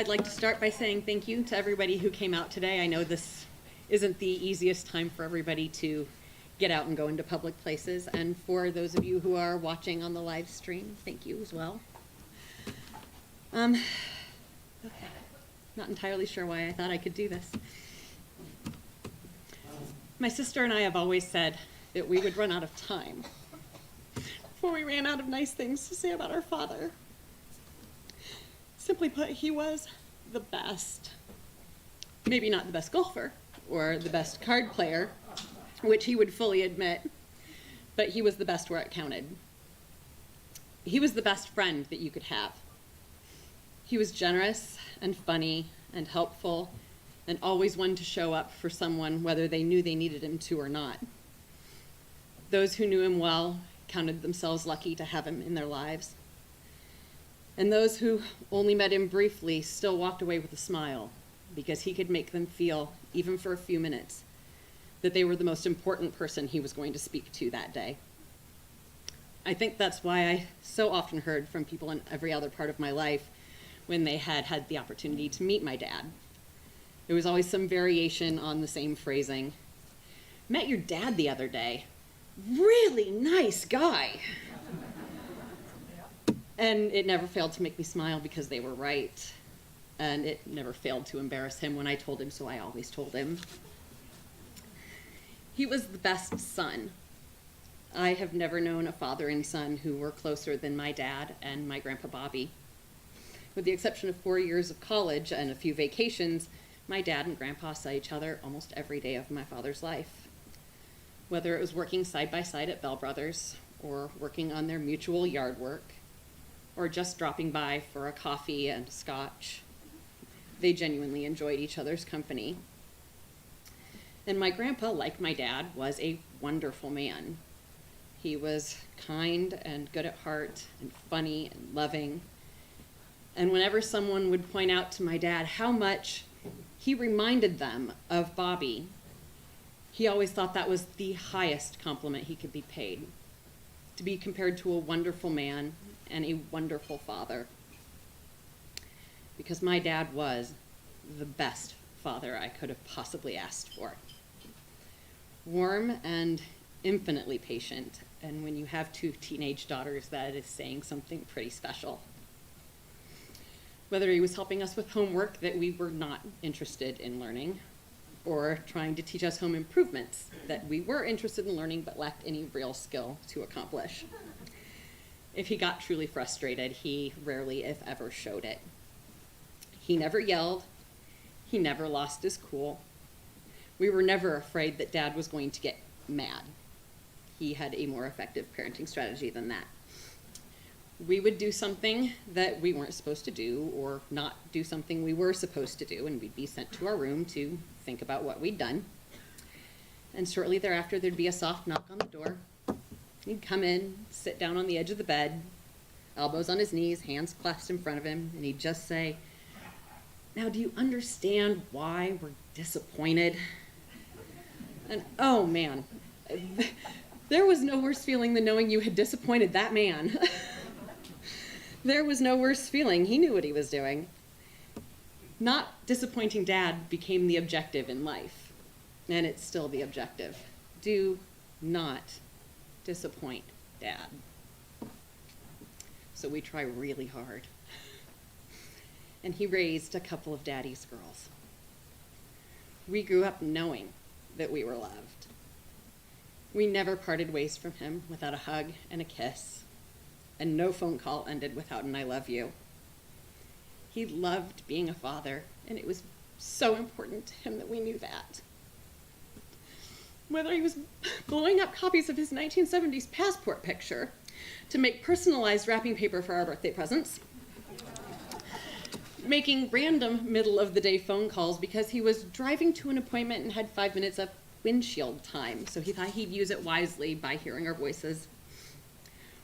I'd like to start by saying thank you to everybody who came out today. I know this isn't the easiest time for everybody to get out and go into public places. And for those of you who are watching on the live stream, thank you as well. Okay. Not entirely sure why I thought I could do this. My sister and I have always said that we would run out of time before we ran out of nice things to say about our father. Simply put, he was the best. Maybe not the best golfer or the best card player, which he would fully admit, but he was the best where it counted. He was the best friend that you could have. He was generous and funny and helpful and always one to show up for someone whether they knew they needed him to or not. Those who knew him well counted themselves lucky to have him in their lives. And those who only met him briefly still walked away with a smile because he could make them feel, even for a few minutes, that they were the most important person he was going to speak to that day. I think that's why I so often heard from people in every other part of my life when they had the opportunity to meet my dad. There was always some variation on the same phrasing. Met your dad the other day. Really nice guy. And it never failed to make me smile because they were right. And it never failed to embarrass him when I told him, so I always told him. He was the best son. I have never known a father and son who were closer than my dad and my grandpa Bobby. With the exception of 4 years of college and a few vacations, my dad and grandpa saw each other almost every day of my father's life. Whether it was working side by side at Bell Brothers, or working on their mutual yard work, or just dropping by for a coffee and scotch, they genuinely enjoyed each other's company. And my grandpa, like my dad, was a wonderful man. He was kind and good at heart and funny and loving. And whenever someone would point out to my dad how much he reminded them of Bobby, he always thought that was the highest compliment he could be paid, to be compared to a wonderful man and a wonderful father. Because my dad was the best father I could have possibly asked for. Warm and infinitely patient, and when you have 2 teenage daughters, that is saying something pretty special. Whether he was helping us with homework that we were not interested in learning, or trying to teach us home improvements that we were interested in learning but lacked any real skill to accomplish. If he got truly frustrated, he rarely, if ever, showed it. He never yelled. He never lost his cool. We were never afraid that Dad was going to get mad. He had a more effective parenting strategy than that. We would do something that we weren't supposed to do, or not do something we were supposed to do, and we'd be sent to our room to think about what we'd done. And shortly thereafter, there'd be a soft knock on the door. He'd come in, sit down on the edge of the bed, elbows on his knees, hands clasped in front of him, and he'd just say, "Now, do you understand why we're disappointed?" And oh man, there was no worse feeling than knowing you had disappointed that man. There was no worse feeling. He knew what he was doing. Not disappointing Dad became the objective in life, and it's still the objective. Do not disappoint Dad. So we try really hard. And he raised a couple of Daddy's girls. We grew up knowing that we were loved. We never parted ways from him without a hug and a kiss. And no phone call ended without an "I love you." He loved being a father, and it was so important to him that we knew that. Whether he was blowing up copies of his 1970s passport picture to make personalized wrapping paper for our birthday presents, making random middle-of-the-day phone calls because he was driving to an appointment and had 5 minutes of windshield time, so he thought he'd use it wisely by hearing our voices,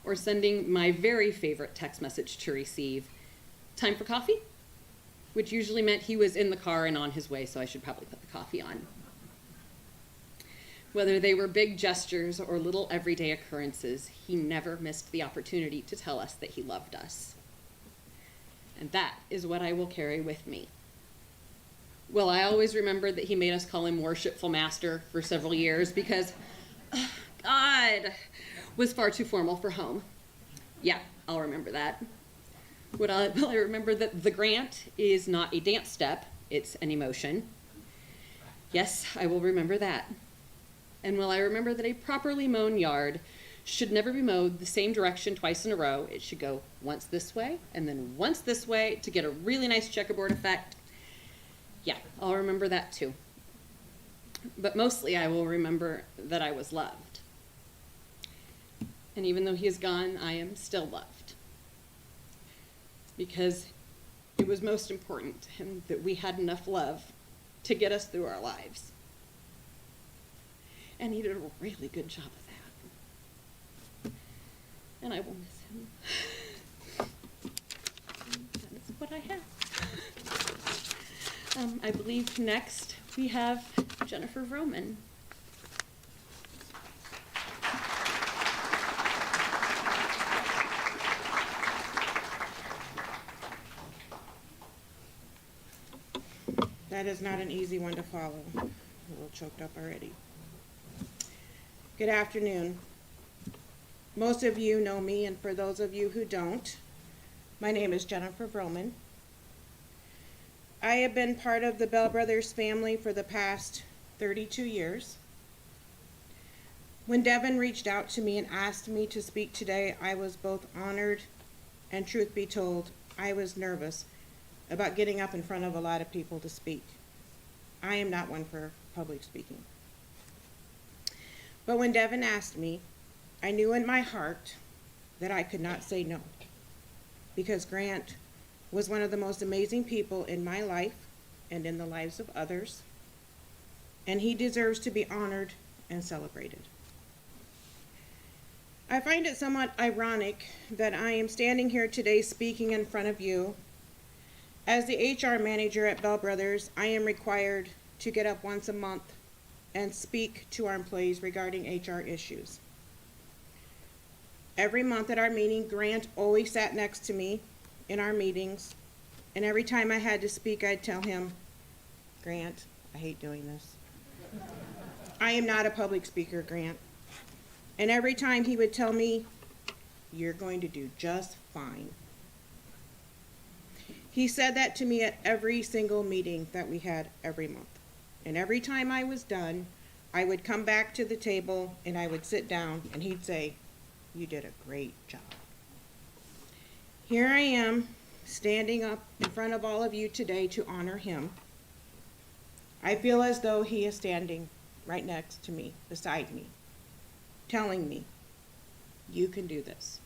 or sending my very favorite text message to receive, "Time for coffee?" which usually meant he was in the car and on his way, so I should probably put the coffee on. Whether they were big gestures or little everyday occurrences, he never missed the opportunity to tell us that he loved us. And that is what I will carry with me. Well, I always remember that he made us call him Worshipful Master for several years because God was far too formal for home. Yeah, I'll remember that. Will I remember that the grant is not a dance step, it's an emotion. Yes, I will remember that. And will I remember that a properly mown yard should never be mowed the same direction twice in a row. It should go once this way and then once this way to get a really nice checkerboard effect. Yeah, I'll remember that too. But mostly I will remember that I was loved. And even though he is gone, I am still loved. Because it was most important to him that we had enough love to get us through our lives. And he did a really good job of that. And I will miss him. That is what I have. I believe next we have Jennifer Vroman. That is not an easy one to follow. I'm a little choked up already. Good afternoon. Most of you know me, and for those of you who don't, my name is Jennifer Vroman. I have been part of the Bell Brothers family for the past 32 years. When Devin reached out to me and asked me to speak today, I was both honored and, truth be told, I was nervous about getting up in front of a lot of people to speak. I am not one for public speaking. But when Devin asked me, I knew in my heart that I could not say no, because Grant was one of the most amazing people in my life and in the lives of others, and he deserves to be honored and celebrated. I find it somewhat ironic that I am standing here today speaking in front of you. As the HR manager at Bell Brothers, I am required to get up once a month and speak to our employees regarding HR issues. Every month at our meeting, Grant always sat next to me in our meetings, and every time I had to speak, I'd tell him, Grant, I hate doing this. I am not a public speaker, Grant. And every time he would tell me, you're going to do just fine. He said that to me at every single meeting that we had every month. And every time I was done, I would come back to the table and I would sit down and he'd say, you did a great job. Here I am, standing up in front of all of you today to honor him. I feel as though he is standing right next to me, beside me, telling me, you can do this.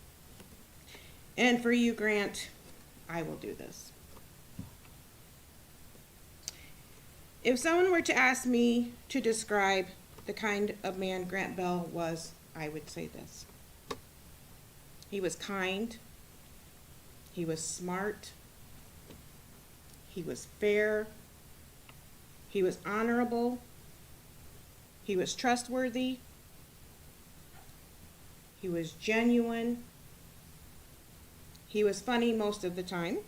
And for you, Grant, I will do this. If someone were to ask me to describe the kind of man Grant Bell was, I would say this. He was kind. He was smart. He was fair. He was honorable. He was trustworthy. He was genuine. He was funny most of the time.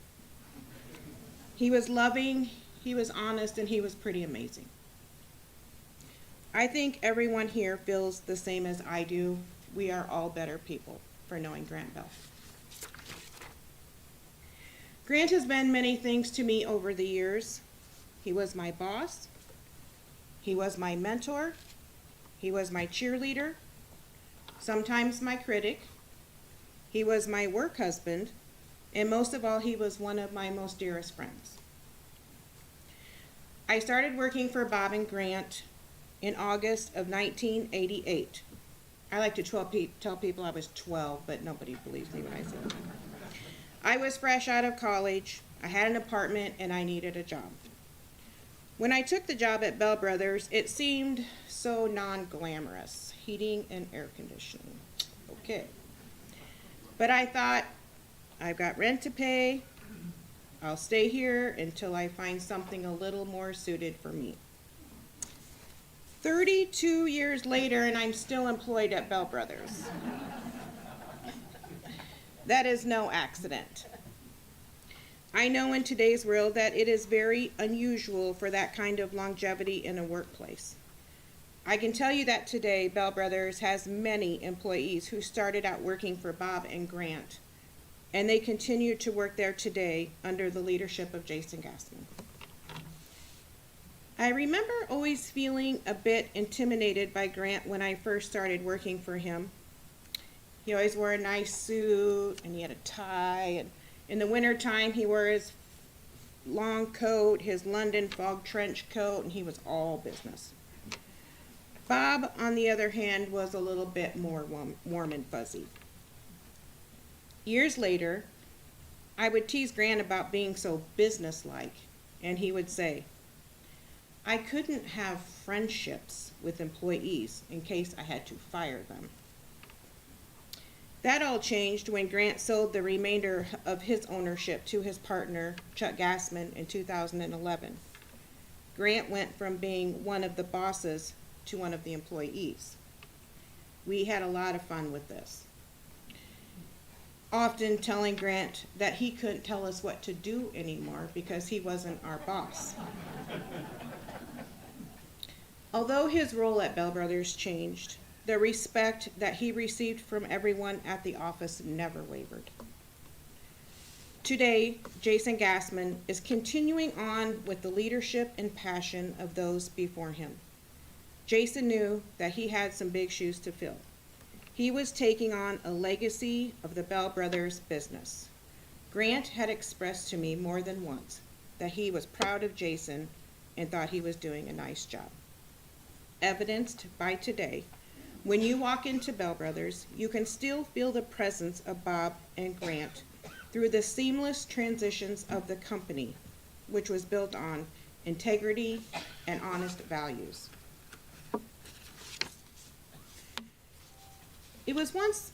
He was loving, he was honest, and he was pretty amazing. I think everyone here feels the same as I do. We are all better people for knowing Grant Bell. Grant has been many things to me over the years. He was my boss. He was my mentor. He was my cheerleader, sometimes my critic. He was my work husband, and most of all, he was one of my most dearest friends. I started working for Bob and Grant in August of 1988. I like to tell people I was 12, but nobody believes me when I say that. I was fresh out of college, I had an apartment, and I needed a job. When I took the job at Bell Brothers, it seemed so non-glamorous, heating and air conditioning. Okay. But I thought, I've got rent to pay, I'll stay here until I find something a little more suited for me. 32 years later, and I'm still employed at Bell Brothers. That is no accident. I know in today's world that it is very unusual for that kind of longevity in a workplace. I can tell you that today, Bell Brothers has many employees who started out working for Bob and Grant, and they continue to work there today under the leadership of Jason Gassman. I remember always feeling a bit intimidated by Grant when I first started working for him. He always wore a nice suit, and he had a tie, and in the wintertime he wore his long coat, his London fog trench coat, and he was all business. Bob, on the other hand, was a little bit more warm and fuzzy. Years later, I would tease Grant about being so businesslike, and he would say, I couldn't have friendships with employees in case I had to fire them. That all changed when Grant sold the remainder of his ownership to his partner, Chuck Gassman, in 2011. Grant went from being one of the bosses to one of the employees. We had a lot of fun with this, often telling Grant that he couldn't tell us what to do anymore because he wasn't our boss. Although his role at Bell Brothers changed, the respect that he received from everyone at the office never wavered. Today, Jason Gassman is continuing on with the leadership and passion of those before him. Jason knew that he had some big shoes to fill. He was taking on a legacy of the Bell Brothers business. Grant had expressed to me more than once that he was proud of Jason and thought he was doing a nice job. Evidenced by today, when you walk into Bell Brothers, you can still feel the presence of Bob and Grant through the seamless transitions of the company, which was built on integrity and honest values. It was once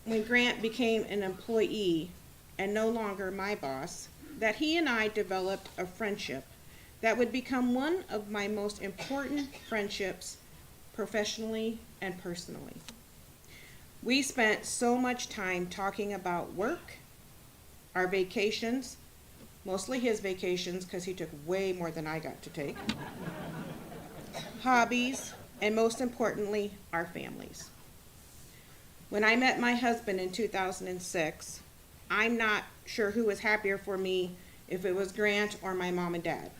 when Grant became an employee and no longer my boss that he and I developed a friendship that would become one of my most important friendships professionally and personally. We spent so much time talking about work, our vacations, mostly his vacations because he took way more than I got to take, hobbies, and most importantly, our families. When I met my husband in 2006, I'm not sure who was happier for me, if it was Grant or my mom and dad.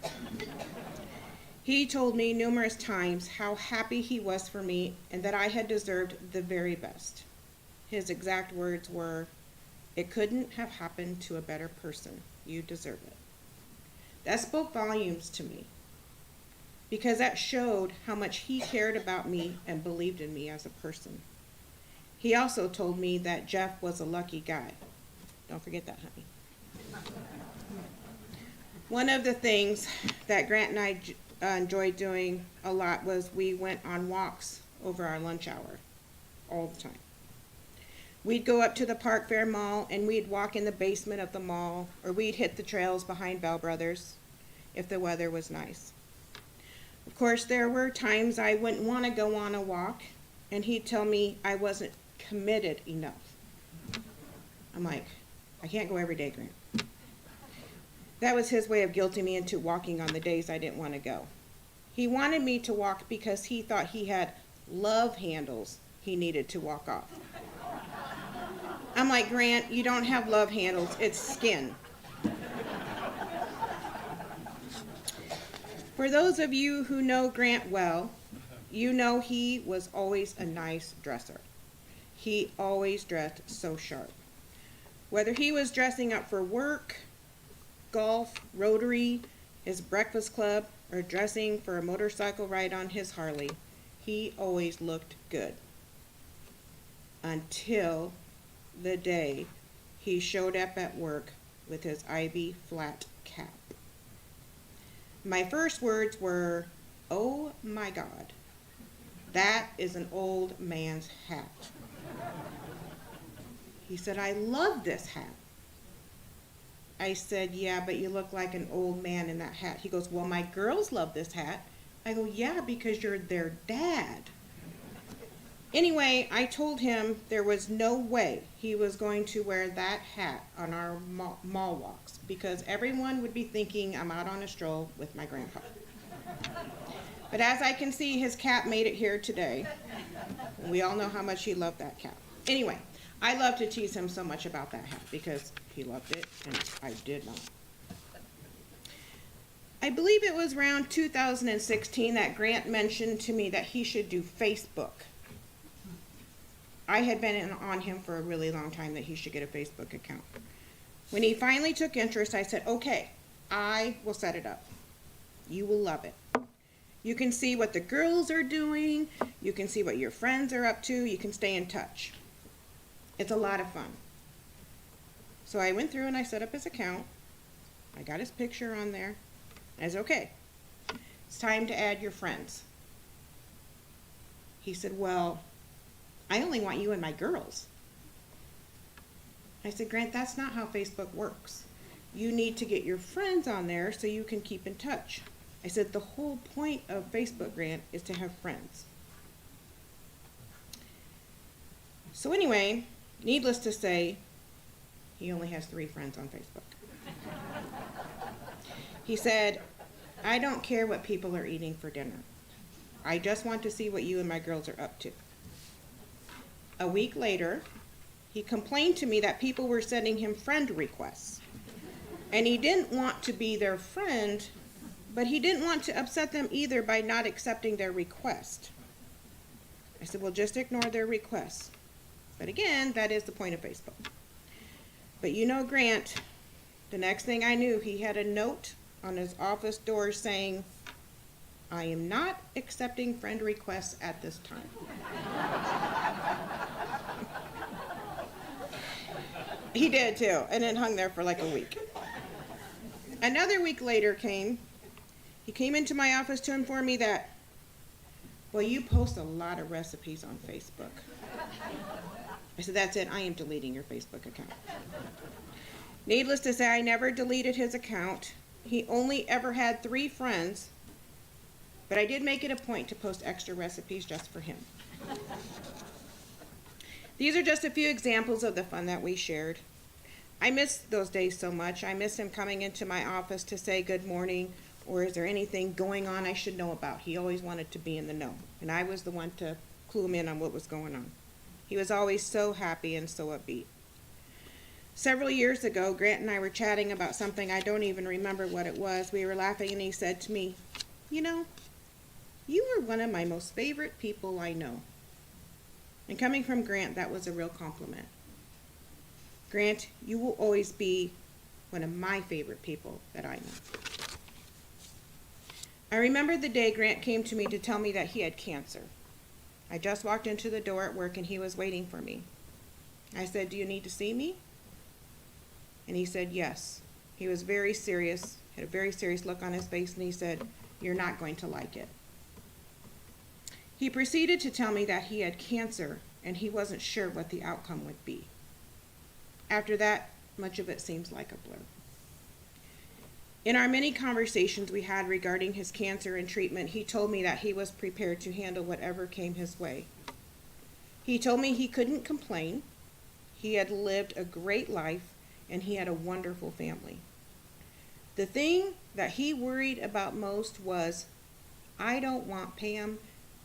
He told me numerous times how happy he was for me and that I had deserved the very best. His exact words were, "It couldn't have happened to a better person. You deserve it." That spoke volumes to me because that showed how much he cared about me and believed in me as a person. He also told me that Jeff was a lucky guy. Don't forget that, honey. One of the things that Grant and I enjoyed doing a lot was we went on walks over our lunch hour all the time. We'd go up to the Park Fair Mall and we'd walk in the basement of the mall, or we'd hit the trails behind Bell Brothers if the weather was nice. Of course, there were times I wouldn't want to go on a walk, and he'd tell me I wasn't committed enough. I'm like, I can't go every day, Grant. That was his way of guilting me into walking on the days I didn't want to go. He wanted me to walk because he thought he had love handles he needed to walk off. I'm like, Grant, you don't have love handles, it's skin. For those of you who know Grant well, you know he was always a nice dresser. He always dressed so sharp. Whether he was dressing up for work, golf, Rotary, his breakfast club, or dressing for a motorcycle ride on his Harley, he always looked good. Until the day he showed up at work with his ivy flat cap. My first words were, "Oh my God, that is an old man's hat." He said, "I love this hat." I said, "Yeah, but you look like an old man in that hat." He goes, "Well, my girls love this hat." I go, "Yeah, because you're their dad." Anyway, I told him there was no way he was going to wear that hat on our mall walks because everyone would be thinking I'm out on a stroll with my grandpa. But as I can see, his cap made it here today. And we all know how much he loved that cap. Anyway, I love to tease him so much about that hat because he loved it and I did not. I believe it was around 2016 that Grant mentioned to me that he should do Facebook. I had been on him for a really long time that he should get a Facebook account. When he finally took interest, I said, okay, I will set it up. You will love it. You can see what the girls are doing. You can see what your friends are up to. You can stay in touch. It's a lot of fun. So I went through and I set up his account. I got his picture on there. I said, okay, it's time to add your friends. He said, well, I only want you and my girls. I said, Grant, that's not how Facebook works. You need to get your friends on there so you can keep in touch. I said, the whole point of Facebook, Grant, is to have friends. So anyway, needless to say, he only has 3 friends on Facebook. He said, I don't care what people are eating for dinner. I just want to see what you and my girls are up to. A week later, he complained to me that people were sending him friend requests. And he didn't want to be their friend, but he didn't want to upset them either by not accepting their request. I said, well, just ignore their requests. But again, that is the point of Facebook. But you know, Grant, the next thing I knew, he had a note on his office door saying, I am not accepting friend requests at this time. He did too, and it hung there for like a week. Another week later came. He came into my office to inform me that, well, you post a lot of recipes on Facebook. I said, that's it, I am deleting your Facebook account. Needless to say, I never deleted his account. He only ever had 3 friends, but I did make it a point to post extra recipes just for him. These are just a few examples of the fun that we shared. I miss those days so much. I miss him coming into my office to say good morning, or is there anything going on I should know about? He always wanted to be in the know, and I was the one to clue him in on what was going on. He was always so happy and so upbeat. Several years ago, Grant and I were chatting about something. I don't even remember what it was. We were laughing, and he said to me, you know, you are one of my most favorite people I know. And coming from Grant, that was a real compliment. Grant, you will always be one of my favorite people that I know. I remember the day Grant came to me to tell me that he had cancer. I just walked into the door at work and he was waiting for me. I said, do you need to see me? And he said, yes. He was very serious, had a very serious look on his face, and he said, you're not going to like it. He proceeded to tell me that he had cancer and he wasn't sure what the outcome would be. After that, much of it seems like a blur. In our many conversations we had regarding his cancer and treatment, he told me that he was prepared to handle whatever came his way. He told me he couldn't complain. He had lived a great life and he had a wonderful family. The thing that he worried about most was, I don't want Pam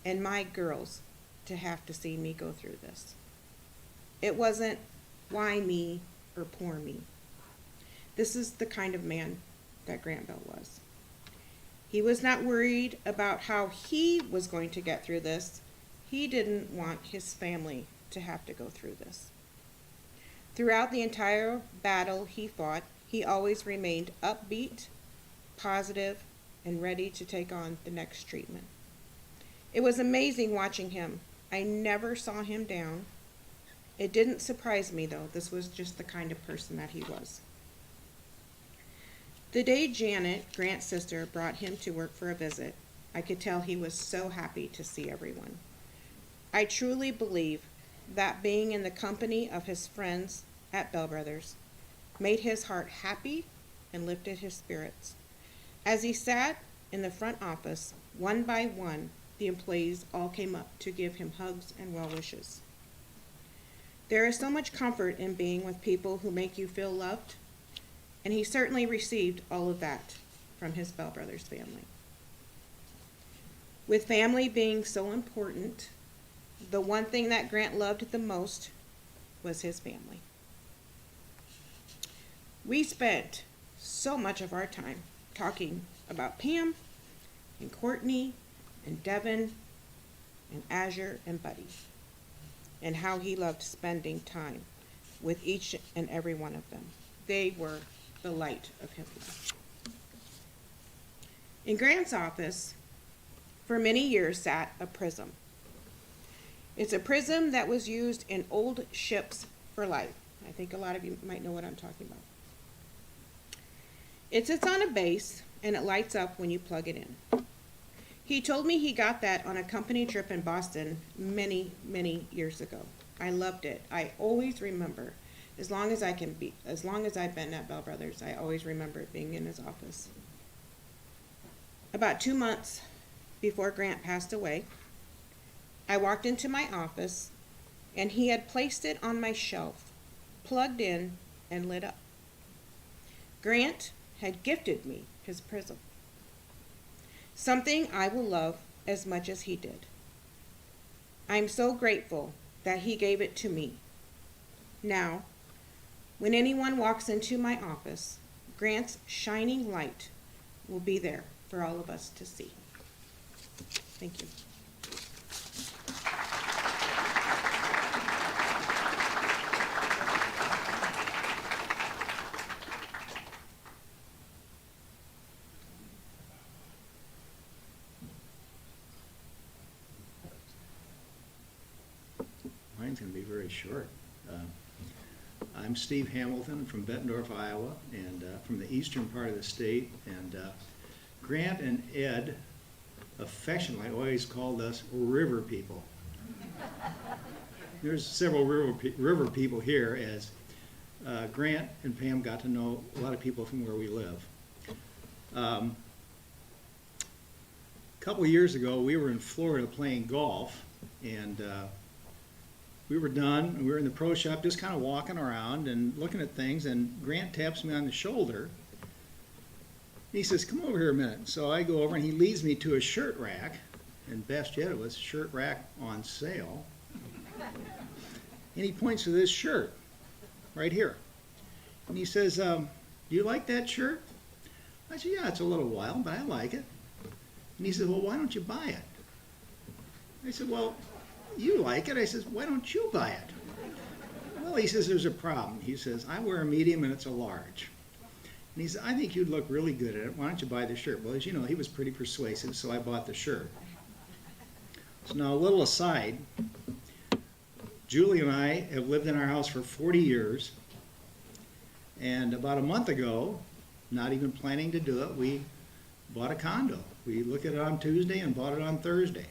and my girls to have to see me go through this. It wasn't why me or poor me. This is the kind of man that Grant Bell was. He was not worried about how he was going to get through this. He didn't want his family to have to go through this. Throughout the entire battle he fought, he always remained upbeat, positive, and ready to take on the next treatment. It was amazing watching him. I never saw him down. It didn't surprise me, though. This was just the kind of person that he was. The day Janet, Grant's sister, brought him to work for a visit, I could tell he was so happy to see everyone. I truly believe that being in the company of his friends at Bell Brothers made his heart happy and lifted his spirits. As he sat in the front office, one by one, the employees all came up to give him hugs and well wishes. There is so much comfort in being with people who make you feel loved, and he certainly received all of that from his Bell Brothers family. With family being so important, the one thing that Grant loved the most was his family. We spent so much of our time talking about Pam and Courtney and Devin and Azure and Buddy, and how he loved spending time with each and every one of them. They were the light of his life. In Grant's office, for many years sat a prism. It's a prism that was used in old ships for light. I think a lot of you might know what I'm talking about. It sits on a base and it lights up when you plug it in. He told me he got that on a company trip in Boston many, many years ago. I loved it. I always remember, as long as I've been at Bell Brothers, I always remember it being in his office. About 2 months before Grant passed away, I walked into my office and he had placed it on my shelf, plugged in and lit up. Grant had gifted me his prism, something I will love as much as he did. I'm so grateful that he gave it to me. Now, when anyone walks into my office, Grant's shining light will be there for all of us to see. Thank you. Mine's going to be very short. I'm Steve Hamilton from Bettendorf, Iowa, and from the eastern part of the state. And Grant and Ed affectionately always called us river people. There's several river people here, as Grant and Pam got to know a lot of people from where we live. A couple of years ago, we were in Florida playing golf, and we were done, and we were in the pro shop just kind of walking around and looking at things, and Grant taps me on the shoulder. He says, "Come over here a minute." So I go over, and he leads me to a shirt rack, and best yet, it was shirt rack on sale. And he points to this shirt right here. And he says, "Do you like that shirt?" I said, "Yeah, it's a little wild, but I like it." And he said, "Well, why don't you buy it?" I said, "Well, you like it." I says, "Why don't you buy it?" "Well," he says, "there's a problem." He says, "I wear a medium and it's a large." And he said, "I think you'd look really good at it. Why don't you buy the shirt?" Well, as you know, he was pretty persuasive, so I bought the shirt. So now a little aside, Julie and I have lived in our house for 40 years. And about a month ago, not even planning to do it, we bought a condo. We looked at it on Tuesday and bought it on Thursday.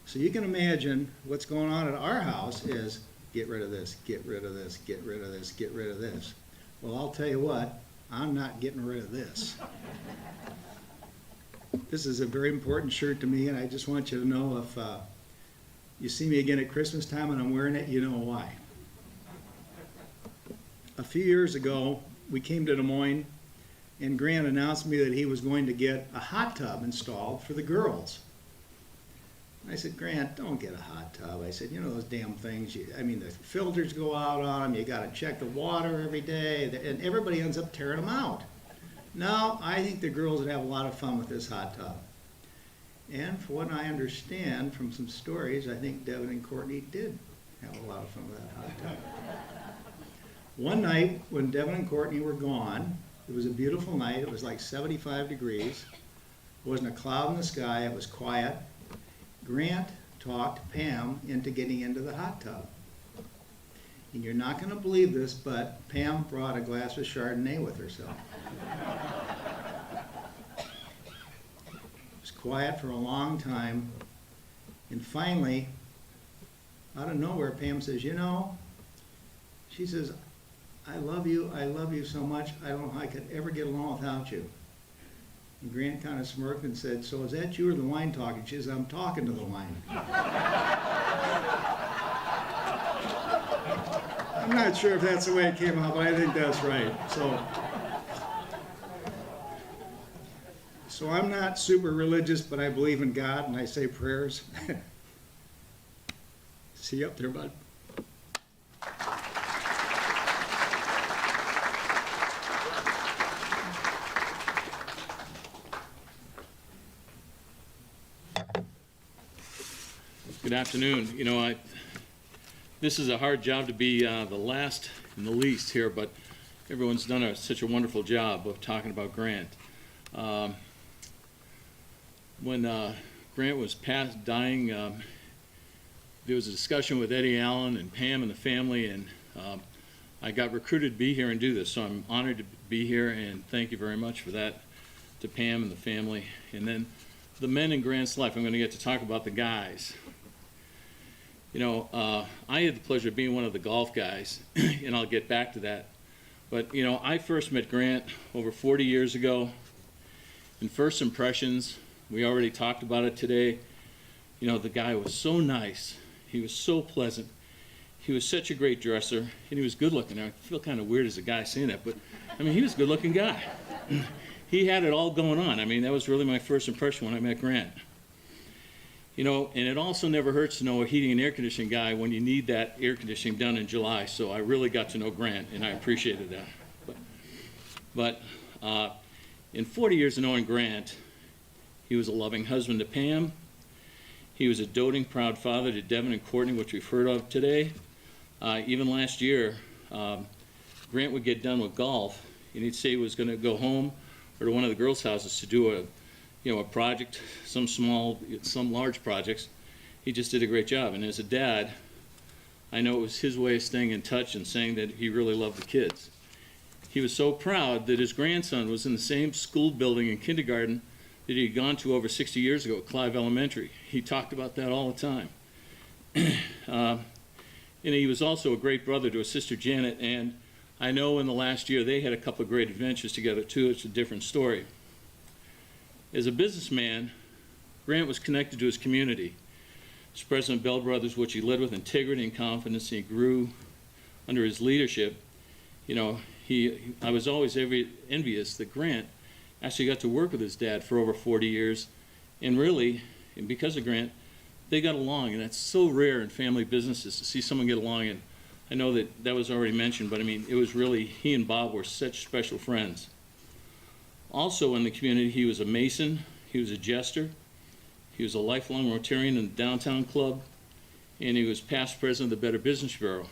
So you can imagine what's going on at our house is get rid of this, get rid of this, get rid of this, get rid of this. Well, I'll tell you what, I'm not getting rid of this. This is a very important shirt to me, and I just want you to know if you see me again at Christmas time and I'm wearing it, you know why. A few years ago, we came to Des Moines, and Grant announced to me that he was going to get a hot tub installed for the girls. I said, "Grant, don't get a hot tub." I said, "You know those damn things, the filters go out on them, you got to check the water every day, and everybody ends up tearing them out. No, I think the girls would have a lot of fun with this hot tub." And for what I understand from some stories, I think Devin and Courtney did have a lot of fun with that hot tub. One night when Devin and Courtney were gone, it was a beautiful night, it was like 75 degrees, there wasn't a cloud in the sky, it was quiet. Grant talked Pam into getting into the hot tub. And you're not going to believe this, but Pam brought a glass of Chardonnay with herself. It was quiet for a long time, and finally, out of nowhere, Pam says, she says, I love you so much, I don't know how I could ever get along without you." And Grant kind of smirked and said, "So is that you or the wine talking?" She says, "I'm talking to the wine." I'm not sure if that's the way it came out, but I think that's right. So I'm not super religious, but I believe in God and I say prayers. See you up there, bud. Good afternoon. You know, this is a hard job to be the last and the least here, but everyone's done such a wonderful job of talking about Grant. When Grant was dying, there was a discussion with Eddie Allen and Pam and the family, and I got recruited to be here and do this, so I'm honored to be here, and thank you very much for that to Pam and the family. And then the men in Grant's life, I'm going to get to talk about the guys. You know, I had the pleasure of being one of the golf guys, and I'll get back to that. But, you know, I first met Grant over 40 years ago. In first impressions, we already talked about it today. You know, the guy was so nice. He was so pleasant. He was such a great dresser, and he was good looking. I feel kind of weird as a guy saying that, but, I mean, he was a good looking guy. He had it all going on. I mean, that was really my first impression when I met Grant. You know, and it also never hurts to know a heating and air conditioning guy when you need that air conditioning done in July. So I really got to know Grant, and I appreciated that. But in 40 years of knowing Grant, he was a loving husband to Pam. He was a doting, proud father to Devin and Courtney, which we've heard of today. Even last year, Grant would get done with golf, and he'd say he was going to go home or to one of the girls' houses to do a project, some small, some large projects. He just did a great job. And as a dad, I know it was his way of staying in touch and saying that he really loved the kids. He was so proud that his grandson was in the same school building in kindergarten that he had gone to over 60 years ago at Clive Elementary. He talked about that all the time. And he was also a great brother to his sister Janet, and I know in the last year they had a couple of great adventures together too. It's a different story. As a businessman, Grant was connected to his community. As President Bell Brothers, which he led with integrity and confidence, and he grew under his leadership. You know, I was always envious that Grant actually got to work with his dad for over 40 years, and really, and because of Grant, they got along, and that's so rare in family businesses to see someone get along. And I know that was already mentioned, but I mean, it was really, he and Bob were such special friends. Also in the community, he was a Mason, he was a jester, he was a lifelong Rotarian in the downtown club, and he was past president of the Better Business Bureau.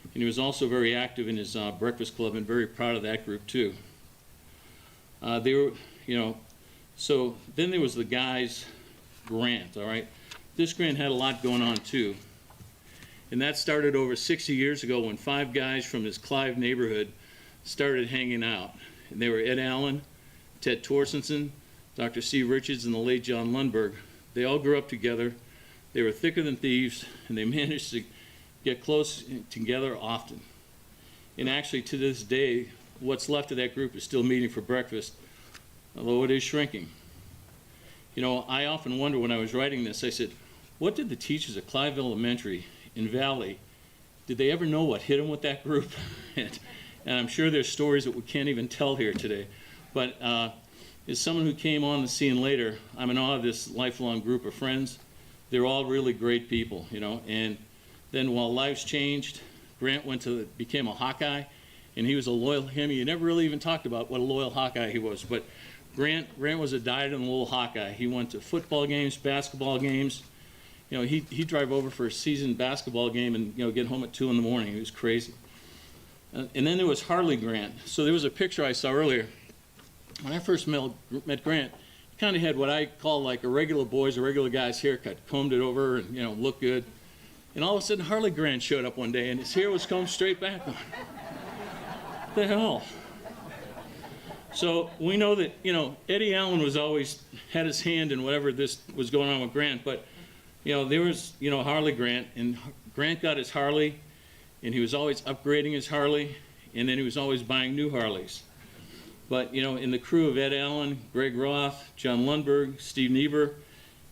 And he was also very active in his breakfast club, and very proud of that group too. They were, you know, so then there was the guys, Grant, all right? This Grant had a lot going on too. And that started over 60 years ago when 5 guys from his Clive neighborhood started hanging out. And they were Ed Allen, Ted Torsenson, Dr. Steve Richards, and the late John Lundberg. They all grew up together. They were thicker than thieves, and they managed to get close together often. And actually, to this day, what's left of that group is still meeting for breakfast, although it is shrinking. You know, I often wonder when I was writing this, I said, what did the teachers at Clive Elementary in Valley, did they ever know what hit them with that group? And I'm sure there's stories that we can't even tell here today. But as someone who came on the scene later, I'm in awe of this lifelong group of friends. They're all really great people, you know. And then while lives changed, Grant became a Hawkeye, and he was a loyal Hemi. You never really even talked about what a loyal Hawkeye he was. But Grant was a dyed-in-the-wool Hawkeye. He went to football games, basketball games. You know, he'd drive over for a season basketball game and, you know, get home at 2 in the morning. He was crazy. And then there was Harley Grant. So there was a picture I saw earlier. When I first met Grant, he kind of had what I call like a regular guy's haircut, combed it over and, you know, looked good. And all of a sudden, Harley Grant showed up one day, and his hair was combed straight back on. What the hell? So we know that, you know, Eddie Allen was always had his hand in whatever this was going on with Grant, but, you know, there was, you know, Harley Grant, and Grant got his Harley, and he was always upgrading his Harley, and then he was always buying new Harleys. But, in the crew of Ed Allen, Greg Roth, John Lundberg, Steve Niebuhr,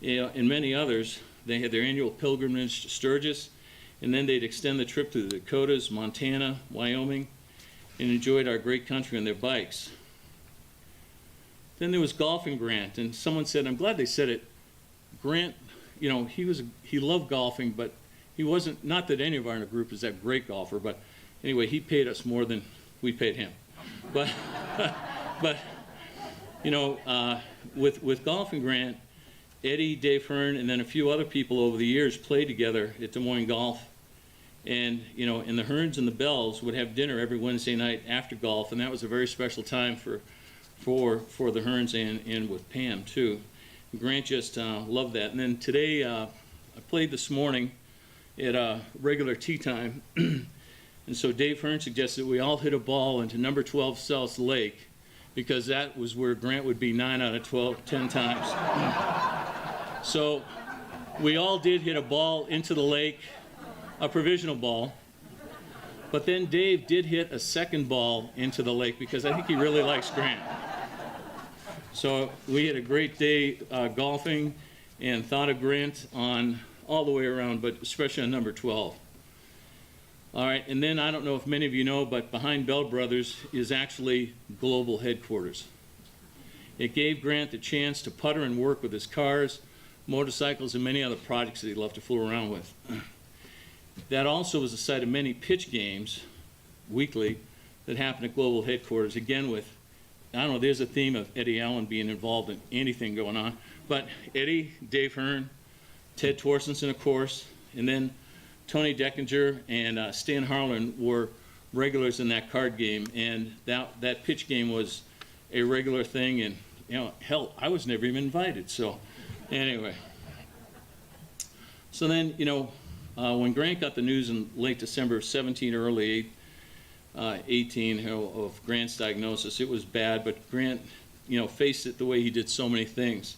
and many others, they had their annual pilgrimage to Sturgis, and then they'd extend the trip to the Dakotas, Montana, Wyoming, and enjoyed our great country on their bikes. Then there was golfing Grant, and someone said, I'm glad they said it, Grant, he loved golfing, but he wasn't, not that any of our in the group is that great golfer, but anyway, he paid us more than we paid him. But, with golfing Grant, Eddie, Dave Hearn, and then a few other people over the years played together at Des Moines Golf. And, and the Hearns and the Bells would have dinner every Wednesday night after golf, and that was a very special time for the Hearns and with Pam, too. Grant just loved that. And then today, I played this morning at a regular tee time, and so Dave Hearn suggested we all hit a ball into number 12 South Lake, because that was where Grant would be 9 out of 12, 10 times. So we all did hit a ball into the lake, a provisional ball, but then Dave did hit a second ball into the lake because I think he really likes Grant. So we had a great day golfing and thought of Grant on all the way around, but especially on number 12. All right, and then I don't know if many of you know, but behind Bell Brothers is actually global headquarters. It gave Grant the chance to putter and work with his cars, motorcycles, and many other projects that he loved to fool around with. That also was the site of many pitch games weekly that happened at global headquarters, again with, I don't know, there's a theme of Eddie Allen being involved in anything going on, but Eddie, Dave Hearn, Ted Torstenson, of course, and then Tony Deckinger and Stan Harlan were regulars in that card game, and that pitch game was a regular thing, and hell, I was never even invited. So anyway, so then when Grant got the news in late December of 17, early 18 of Grant's diagnosis, it was bad, but Grant faced it the way he did so many things.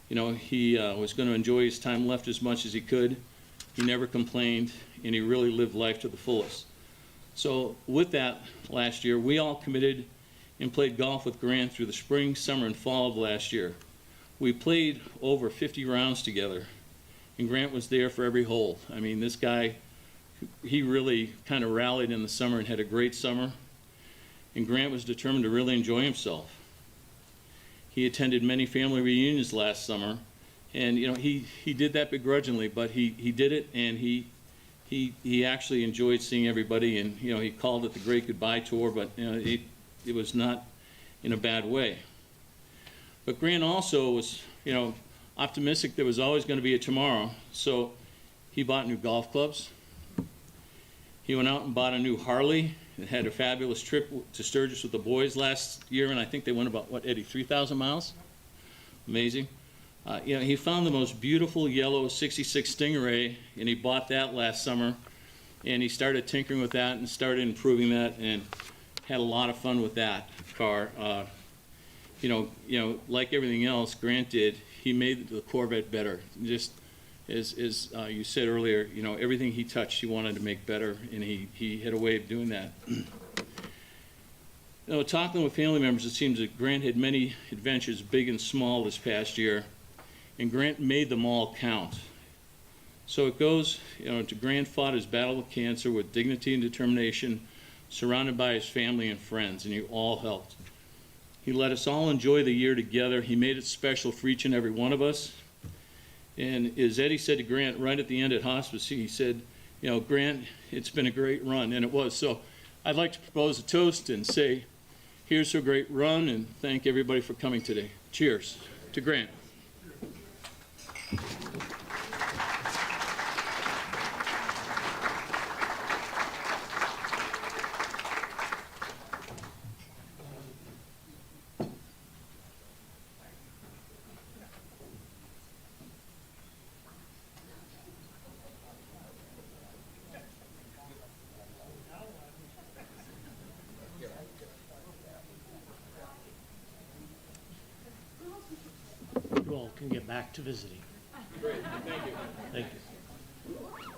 He was going to enjoy his time left as much as he could. He never complained, and he really lived life to the fullest. So with that, last year, we all committed and played golf with Grant through the spring, summer, and fall of last year. We played over 50 rounds together, and Grant was there for every hole. I mean, this guy, he really kind of rallied in the summer and had a great summer, and Grant was determined to really enjoy himself. He attended many family reunions last summer, and he did that begrudgingly, but he did it, and he actually enjoyed seeing everybody, and he called it the Great Goodbye Tour, but it was not in a bad way. But Grant also was optimistic there was always going to be a tomorrow, so he bought new golf clubs. He went out and bought a new Harley and had a fabulous trip to Sturgis with the boys last year, and I think they went about, Eddie, 3,000 miles? Amazing. He found the most beautiful yellow 66 Stingray, and he bought that last summer, and he started tinkering with that and started improving that and had a lot of fun with that car. Like everything else Grant did, he made the Corvette better. Just as you said earlier, everything he touched he wanted to make better, and he had a way of doing that. Talking with family members, it seems that Grant had many adventures, big and small, this past year, and Grant made them all count. So it goes, to Grant fought his battle with cancer with dignity and determination, surrounded by his family and friends, and you all helped. He let us all enjoy the year together. He made it special for each and every one of us. And as Eddie said to Grant right at the end at hospice, he said, Grant, it's been a great run, and it was. So I'd like to propose a toast and say, here's to a great run, and thank everybody for coming today. Cheers to Grant. You all can get back to visiting. Great, thank you. Thank you.